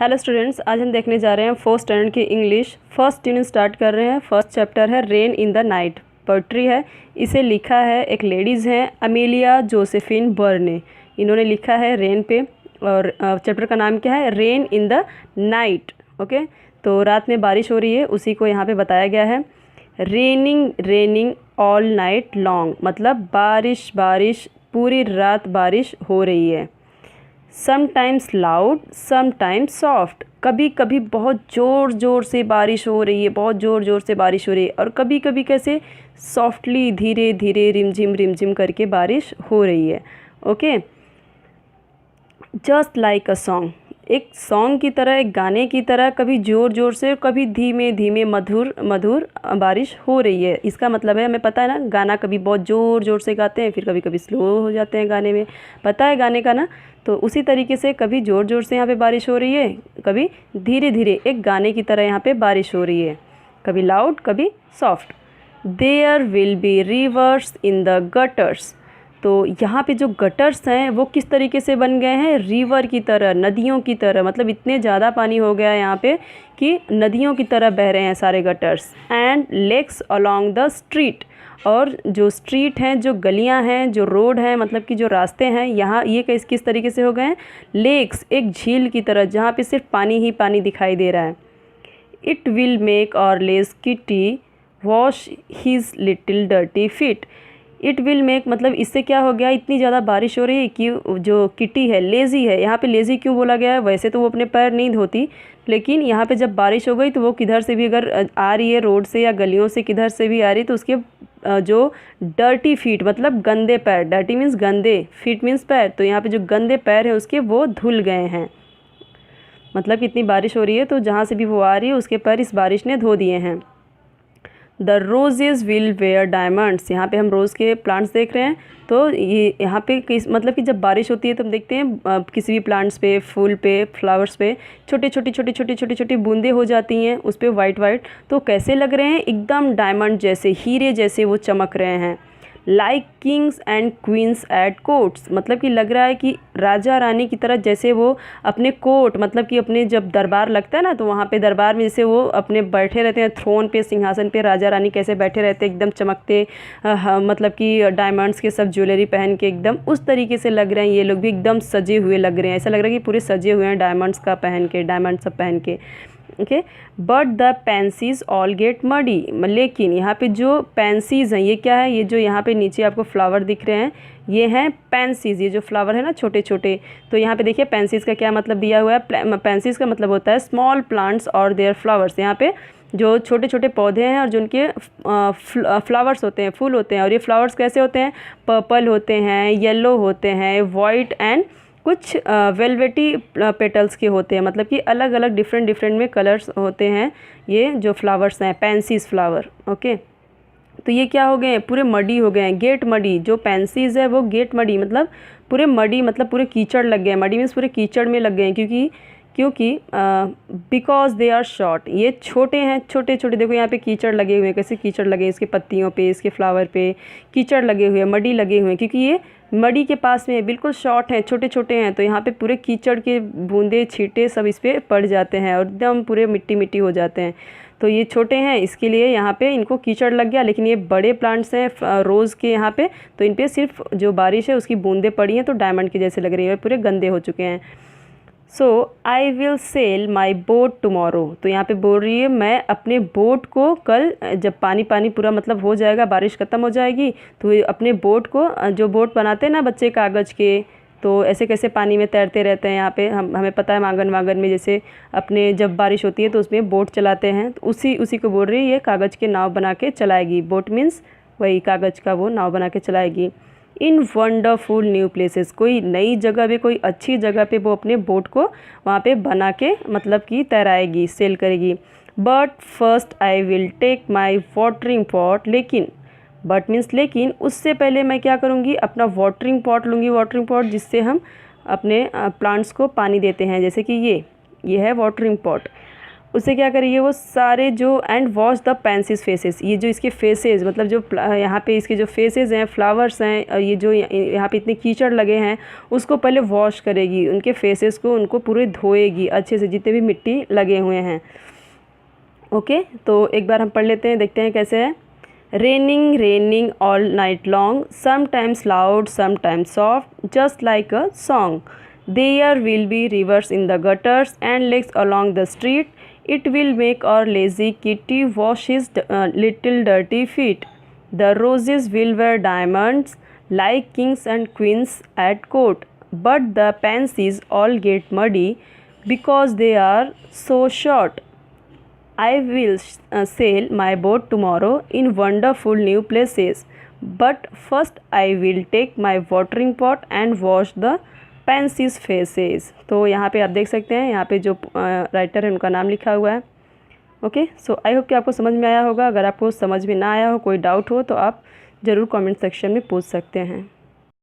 Hello students, आज हम देखने जा रहे हैं फोर्थ स्टैंडर्ड की इंग्लिश फर्स्ट यूनिट स्टार्ट कर रहे हैं। फर्स्ट चैप्टर है rain in the night, poetry है। इसे लिखा है एक लेडीज़ हैं, अमेलिया जोसेफिन बर्ने। इन्होंने लिखा है रेन पे, और चैप्टर का नाम क्या है, rain in the night. Okay, तो रात में बारिश हो रही है, उसी को यहाँ पे बताया गया है। Raining raining all night long, मतलब बारिश बारिश, पूरी रात बारिश हो रही है। समटाइम्स लाउड समटाइम्स सॉफ्ट, कभी कभी बहुत ज़ोर ज़ोर से बारिश हो रही है, बहुत ज़ोर ज़ोर से बारिश हो रही है, और कभी कभी कैसे सॉफ्टली धीरे धीरे रिमझिम करके बारिश हो रही है। Okay, just like a song, एक सॉन्ग की तरह, एक गाने की तरह, कभी ज़ोर ज़ोर से, कभी धीमे धीमे मधुर मधुर बारिश हो रही है। इसका मतलब है, हमें पता है ना, गाना कभी बहुत ज़ोर ज़ोर से गाते हैं, फिर कभी कभी स्लो हो जाते हैं गाने में, पता है गाने का ना। तो उसी तरीके से कभी ज़ोर ज़ोर से यहाँ पे बारिश हो रही है, कभी धीरे धीरे, एक गाने की तरह यहाँ पे बारिश हो रही है, कभी लाउड कभी soft. There will be rivers in the gutters, तो यहाँ पे जो गटर्स हैं वो किस तरीके से बन गए हैं, रिवर की तरह, नदियों की तरह, मतलब इतने ज़्यादा पानी हो गया है यहाँ पे कि नदियों की तरह बह रहे हैं सारे gutters. And lakes along the street, और जो स्ट्रीट हैं, जो गलियां हैं, जो रोड हैं, मतलब कि जो रास्ते हैं, यहाँ ये किस तरीके से हो गए हैं, लेक्स, एक झील की तरह, जहाँ पे सिर्फ पानी ही पानी दिखाई दे रहा है। इट विल मेक और less kitty wash his little dirty feet, it will make, मतलब इससे क्या हो गया, इतनी ज़्यादा बारिश हो रही है कि जो किटी है, लेज़ी है। यहाँ पे लेज़ी क्यों बोला गया है, वैसे तो वो अपने पैर नहीं धोती, लेकिन यहाँ पे जब बारिश हो गई तो वो किधर से भी अगर आ रही है, रोड से या गलियों से किधर से भी आ रही है, तो उसके जो डर्टी फीट, मतलब गंदे पैर, डर्टी मीन्स गंदे, फीट मीन्स पैर, तो यहाँ पे जो गंदे पैर हैं उसके, वो धुल गए हैं। मतलब इतनी बारिश हो रही है तो जहाँ से भी वो आ रही है उसके पैर इस बारिश ने धो दिए हैं। The roses will where diamonds, यहाँ पे हम रोज़ के प्लांट्स देख रहे हैं। तो ये यहाँ पे किस, मतलब कि जब बारिश होती है तो हम देखते हैं किसी भी प्लांट्स पे, फूल पे, फ्लावर्स पे छोटी छोटी बूंदें हो जाती हैं उस पर वाइट, तो कैसे लग रहे हैं, एकदम डायमंड जैसे, हीरे जैसे वो चमक रहे हैं। Like kings and queens at courts, मतलब कि लग रहा है कि राजा रानी की तरह, जैसे वो अपने कोर्ट, मतलब कि अपने जब दरबार लगता है ना, तो वहाँ पे दरबार में जैसे वो अपने बैठे रहते हैं थ्रोन पे, सिंहासन पे, राजा रानी कैसे बैठे रहते हैं एकदम चमकते, मतलब कि डायमंड्स के सब ज्वेलरी पहन के, एकदम उस तरीके से लग रहे हैं ये लोग भी, एकदम सजे हुए लग रहे हैं, ऐसा लग रहा है कि पूरे सजे हुए हैं डायमंड्स का पहन के, डायमंड सब पहन के। Okay, but the pansies all get muddy, लेकिन यहाँ पे जो पेंसीज हैं, ये क्या है, ये जो यहाँ पे नीचे आपको फ्लावर दिख रहे हैं, ये हैं पेंसीज, ये जो फ्लावर है ना छोटे छोटे। तो यहाँ पे देखिए पेंसीज का क्या मतलब दिया हुआ है, पेंसीज का मतलब होता है स्मॉल प्लांट्स और देयर फ्लावर्स, यहाँ पे जो छोटे छोटे पौधे हैं और जो उनके फ्लावर्स होते हैं, फूल होते हैं, और ये फ्लावर्स कैसे होते हैं, पर्पल होते हैं, येलो होते हैं, वाइट एंड कुछ वेलवेटी पेटल्स के होते हैं, मतलब कि अलग अलग डिफरेंट में कलर्स होते हैं ये जो फ्लावर्स हैं, पेंसीज फ्लावर। ओके, तो ये क्या हो गए हैं, पूरे मडी हो गए हैं, गेट मडी, जो पेंसीज है वो गेट मडी, मतलब पूरे मडी, मतलब पूरे कीचड़ लग गए हैं, मडी मीन्स पूरे कीचड़ में लग गए हैं, क्योंकि बिकॉज दे आर शॉर्ट, ये छोटे हैं, छोटे छोटे, देखो यहाँ पे कीचड़ लगे हुए हैं, कैसे कीचड़ लगे हैं, इसके पत्तियों पे, इसके फ्लावर पे कीचड़ लगे हुए हैं, मडी लगे हुए हैं, क्योंकि ये मडी के पास में बिल्कुल शॉर्ट हैं, छोटे छोटे हैं, तो यहाँ पे पूरे कीचड़ के बूंदे छींटे सब इस पर पड़ जाते हैं और एकदम पूरे मिट्टी मिट्टी हो जाते हैं। तो ये छोटे हैं, इसके लिए यहाँ पे इनको कीचड़ लग गया, लेकिन ये बड़े प्लांट्स हैं रोज़ के यहाँ पे, तो इन पर सिर्फ जो बारिश है उसकी बूंदें पड़ी हैं तो डायमंड के जैसे लग रही है, पूरे गंदे हो चुके हैं। So I will sell my boat tomorrow, तो यहाँ पे बोल रही है मैं अपने बोट को कल, जब पानी पानी पूरा मतलब हो जाएगा, बारिश ख़त्म हो जाएगी, तो अपने बोट को, जो बोट बनाते हैं ना बच्चे कागज़ के, तो ऐसे कैसे पानी में तैरते रहते हैं यहाँ पे, हमें पता है आंगन में जैसे अपने जब बारिश होती है तो उसमें बोट चलाते हैं, तो उसी को बोल रही है, ये कागज़ के नाव बना के चलाएगी, बोट मीन्स वही कागज़ का वो नाव बना के चलाएगी। इन वंडरफुल न्यू प्लेसेस, कोई नई जगह पे, कोई अच्छी जगह पे वो अपने बोट को वहाँ पे बना के, मतलब कि तैराएगी, सेल करेगी। But first I will take my watering pot, लेकिन, बट मीन्स लेकिन, उससे पहले मैं क्या करूँगी, अपना वाटरिंग पॉट लूँगी, वाटरिंग पॉट जिससे हम अपने प्लांट्स को पानी देते हैं, जैसे कि ये है वाटरिंग पॉट। उससे क्या करेगी वो सारे जो एंड वॉश द पेंसिस फेसेस, ये जो इसके फेसेस मतलब जो यहाँ पे इसके जो फेसेस हैं, फ्लावर्स हैं, ये जो यहाँ पे इतने कीचड़ लगे हैं उसको पहले वॉश करेगी, उनके फेसेस को उनको पूरे धोएगी अच्छे से जितने भी मिट्टी लगे हुए हैं। ओके, तो एक बार हम पढ़ लेते हैं, देखते हैं कैसे है। Raining raining all night long, sometimes loud sometimes soft, just like a song, there will be rivers in the gutters and lakes along the street, it will make our lazy kitty wash his little dirty feet. The roses will wear diamonds like kings and queens at court, but the pansies all get muddy because they are so short. I will sail my boat tomorrow in wonderful new places, but first I will take my watering pot and wash the pansies faces. तो यहाँ पे आप देख सकते हैं, यहाँ पे जो राइटर है उनका नाम लिखा हुआ है। ओके, सो आई होप कि आपको समझ में आया होगा। अगर आपको समझ में ना आया हो, कोई डाउट हो, तो आप ज़रूर कमेंट सेक्शन में पूछ सकते हैं।